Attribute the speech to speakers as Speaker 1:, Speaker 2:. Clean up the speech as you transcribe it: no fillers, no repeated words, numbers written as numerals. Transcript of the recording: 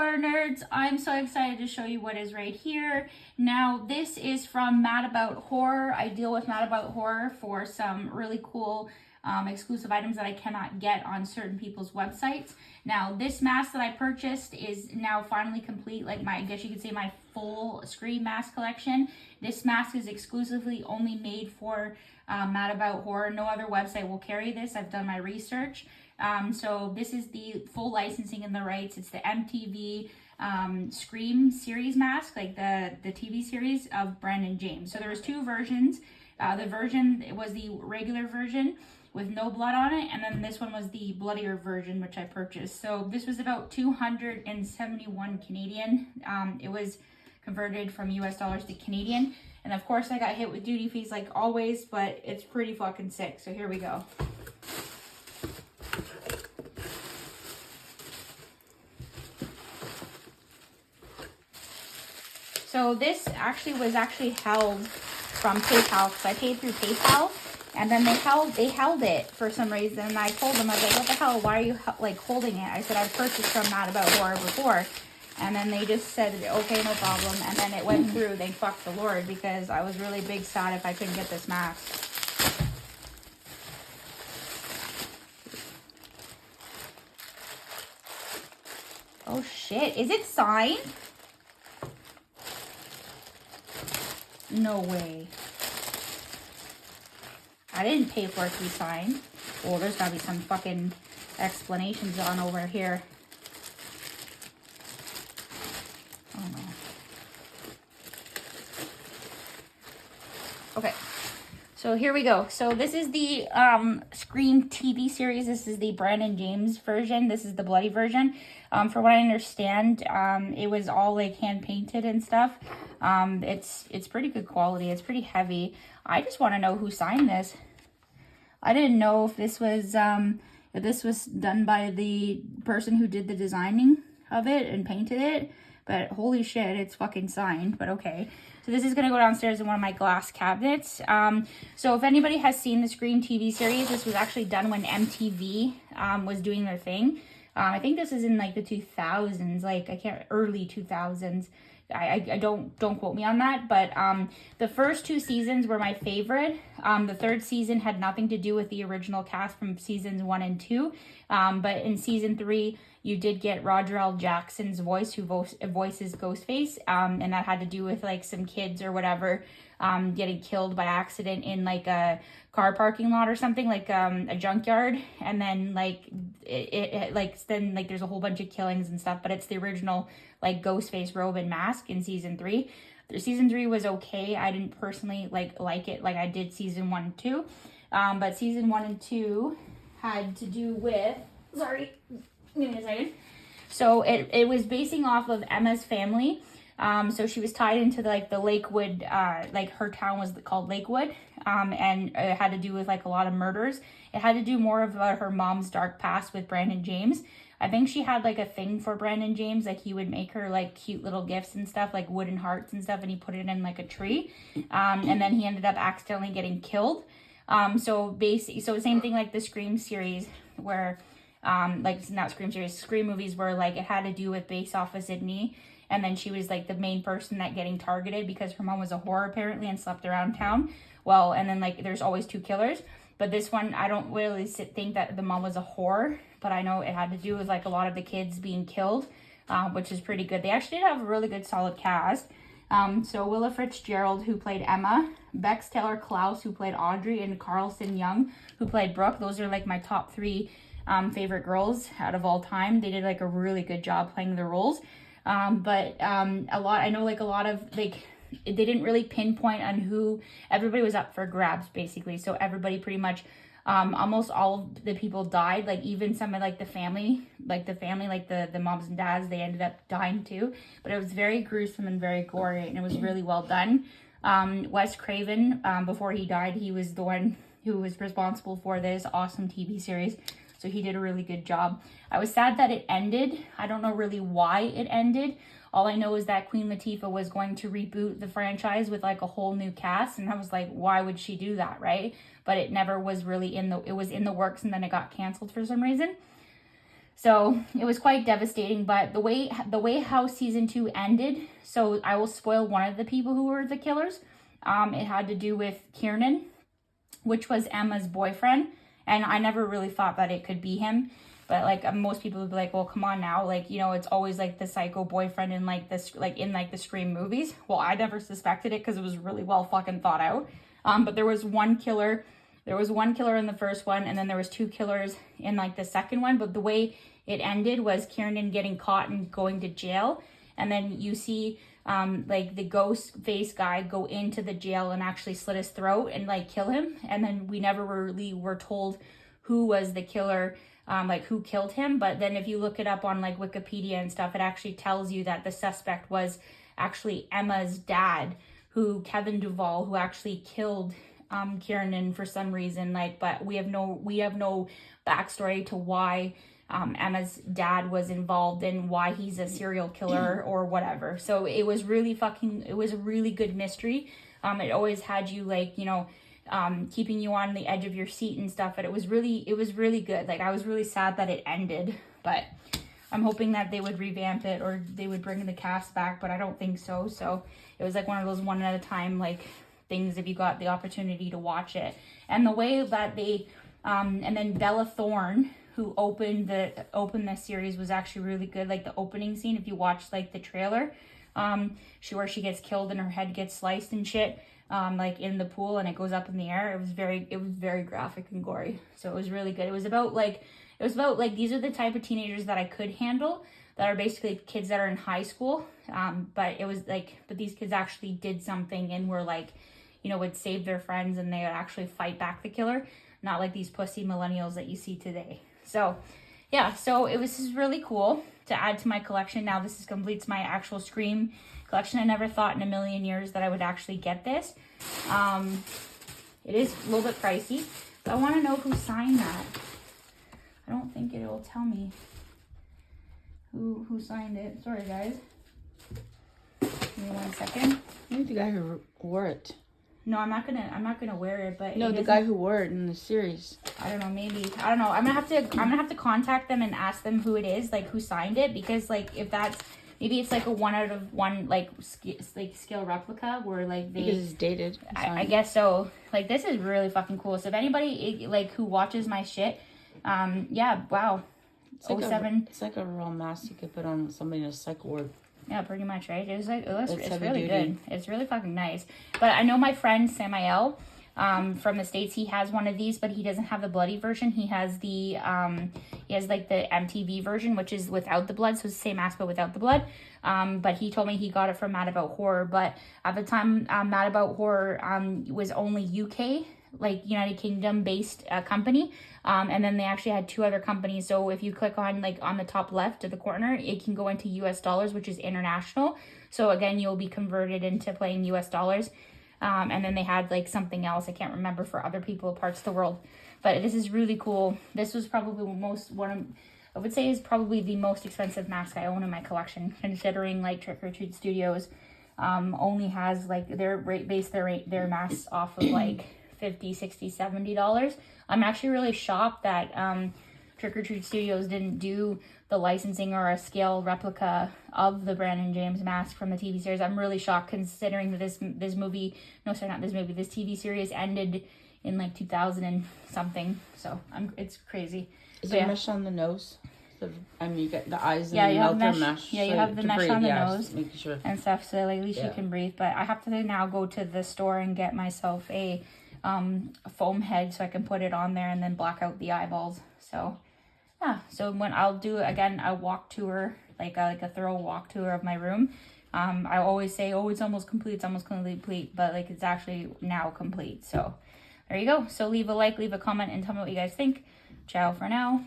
Speaker 1: horror nerds, I'm so excited to show you what is right here. Now this is from Mad About Horror. I deal with Mad About Horror for some really cool exclusive items that I cannot get on certain people's websites. Now this mask that I purchased is now finally complete, like I guess you could say my full Scream mask collection. This mask is exclusively only made for Mad About Horror. No other website will carry this. I've done my research. So this is the full licensing and the rights. It's the MTV Scream series mask, like the TV series of Brandon James. So there was two versions. The version, it was the regular version with no blood on it, and then this one was the bloodier version, which I purchased. So this was about 271 Canadian. It was converted from US dollars to Canadian. And of course I got hit with duty fees like always, but it's pretty fucking sick. So here we go. So this was actually held from PayPal, because I paid through PayPal, and then they held it for some reason. And I told them, I was like, what the hell, why are you like holding it? I said, I've purchased from Mad About Horror before. And then they just said, okay, no problem. And then it went through. Thank fuck the Lord, because I was really big sad if I couldn't get this mask. Oh shit, is it signed? No way. I didn't pay for it to be signed. Oh, there's gotta be some fucking explanations on over here. Oh no. Okay. So here we go. So this is the Scream TV series. This is the Brandon James version. This is the bloody version. From what I understand, it was all like hand painted and stuff. It's pretty good quality. It's pretty heavy. I just want to know who signed this. I didn't know if this was done by the person who did the designing of it and painted it. But holy shit, it's fucking signed. But okay. So this is going to go downstairs in one of my glass cabinets. So if anybody has seen the Scream TV series, this was actually done when MTV was doing their thing. I think this is in like the 2000s, like early 2000s. I don't quote me on that, but the first two seasons were my favorite. The third season had nothing to do with the original cast from seasons 1 and 2. But in season 3, you did get Roger L. Jackson's voice, who voices Ghostface, and that had to do with like some kids or whatever getting killed by accident in like a car parking lot or something, like a junkyard, and then like then there's a whole bunch of killings and stuff. But it's the original like Ghostface robe and mask in season 3. Season 3 was okay. I didn't personally like it like I did season 1 and 2. But season 1 and 2 had to do with, sorry, give me a second. So it was basing off of Emma's family. So she was tied into the Lakewood, like her town was called Lakewood, and it had to do with like a lot of murders. It had to do more about her mom's dark past with Brandon James. I think she had like a thing for Brandon James, like he would make her like cute little gifts and stuff, like wooden hearts and stuff, and he put it in like a tree, and then he ended up accidentally getting killed. So same thing like the Scream series, where like not Scream series, Scream movies, where like it had to do with based off of Sydney. And then she was like the main person that getting targeted because her mom was a whore apparently and slept around town. Well, and then like there's always two killers. But this one, I don't really think that the mom was a whore. But I know it had to do with like a lot of the kids being killed, which is pretty good. They actually did have a really good solid cast. So Willa Fitzgerald, who played Emma, Bex Taylor Klaus, who played Audrey, and Carlson Young, who played Brooke. Those are like my top 3 favorite girls out of all time. They did like a really good job playing the roles. I know like a lot of like, they didn't really pinpoint on who. Everybody was up for grabs basically. So everybody pretty much, almost all of the people died. Like even some of like the family, like the moms and dads, they ended up dying too. But it was very gruesome and very gory, and it was really well done. Wes Craven, before he died, he was the one who was responsible for this awesome TV series. So he did a really good job. I was sad that it ended. I don't know really why it ended. All I know is that Queen Latifah was going to reboot the franchise with like a whole new cast. And I was like, why would she do that, right? But it never was really it was in the works, and then it got canceled for some reason. So it was quite devastating, but the way how season 2 ended, so I will spoil one of the people who were the killers. It had to do with Kiernan, which was Emma's boyfriend, and I never really thought that it could be him. But like most people would be like, well, come on now, like, you know, it's always like the psycho boyfriend in like this, like in like the Scream movies. Well, I never suspected it because it was really well fucking thought out. But there was one killer. There was one killer in the first one, and then there was 2 killers in like the second one. But the way it ended was Kiernan getting caught and going to jail, and then you see like the ghost face guy go into the jail and actually slit his throat and like kill him. And then we never really were told who was the killer. Like who killed him. But then if you look it up on like Wikipedia and stuff, it actually tells you that the suspect was actually Emma's dad, Kevin Duvall, who actually killed Kiernan for some reason. Like, but we have no backstory to why Emma's dad was involved and why he's a serial killer or whatever. So it was really it was a really good mystery. It always had you like, you know, keeping you on the edge of your seat and stuff, but it was really good. Like, I was really sad that it ended, but I'm hoping that they would revamp it or they would bring the cast back, but I don't think so. So it was like one of those one at a time like things if you got the opportunity to watch it. And the way that they and then Bella Thorne, who opened the series, was actually really good. Like the opening scene, if you watch like the trailer, where she gets killed and her head gets sliced and shit, like in the pool, and it goes up in the air. It was very graphic and gory. So it was really good. It was about like these are the type of teenagers that I could handle, that are basically kids that are in high school. But it was like, but these kids actually did something and were like, you know, would save their friends and they would actually fight back the killer, not like these pussy millennials that you see today. So yeah, so it was just really cool to add to my collection. Now this completes my actual Scream collection. I never thought in a million years that I would actually get this. It is a little bit pricey, but I want to know who signed that. I don't think it will tell me who signed it. Sorry guys. Give me 1 second.
Speaker 2: Maybe the guy who wore it.
Speaker 1: No, I'm not gonna wear it, but
Speaker 2: no, the guy who wore it in the series.
Speaker 1: I don't know, maybe. I don't know. I'm gonna have to contact them and ask them who it is, like who signed it, because like if that's maybe it's like a 1 out of 1 like scale replica where like
Speaker 2: because it's dated.
Speaker 1: I guess so. Like this is really fucking cool. So if anybody like who watches my shit, yeah, wow.
Speaker 2: It's like a real mask you could put on somebody in a psych ward.
Speaker 1: Yeah, pretty much, right? It's really good. It's really fucking nice. But I know my friend Samael from the States, he has one of these, but he doesn't have the bloody version. He has the like the MTV version, which is without the blood, so it's the same mask but without the blood. But he told me he got it from Mad About Horror. But at the time, Mad About Horror was only UK, like United Kingdom based company. And then they actually had 2 other companies. So if you click on like on the top left of the corner, it can go into US dollars, which is international. So again, you'll be converted into playing US dollars. And then they had like something else, I can't remember, for other people parts of the world. But this is really cool. This was probably I would say is probably the most expensive mask I own in my collection, considering like Trick or Treat Studios only has like their masks off of like $50, $60, $70. I'm actually really shocked that Trick or Treat Studios didn't do the licensing or a scale replica of the Brandon James mask from the TV series. I'm really shocked considering that this TV series ended in like 2000 and something. So it's crazy.
Speaker 2: Is there mesh on the nose? You get the eyes and
Speaker 1: you
Speaker 2: mouth
Speaker 1: have
Speaker 2: mesh.
Speaker 1: Yeah, you have the mesh on the nose
Speaker 2: making sure.
Speaker 1: and stuff, so like, at least you can breathe. But I have to now go to the store and get myself a foam head so I can put it on there and then block out the eyeballs. So yeah, so when I'll do again a walk tour, like a thorough walk tour of my room, I always say, oh, it's almost complete, but like it's actually now complete. So there you go. So leave a like, leave a comment, and tell me what you guys think. Ciao for now.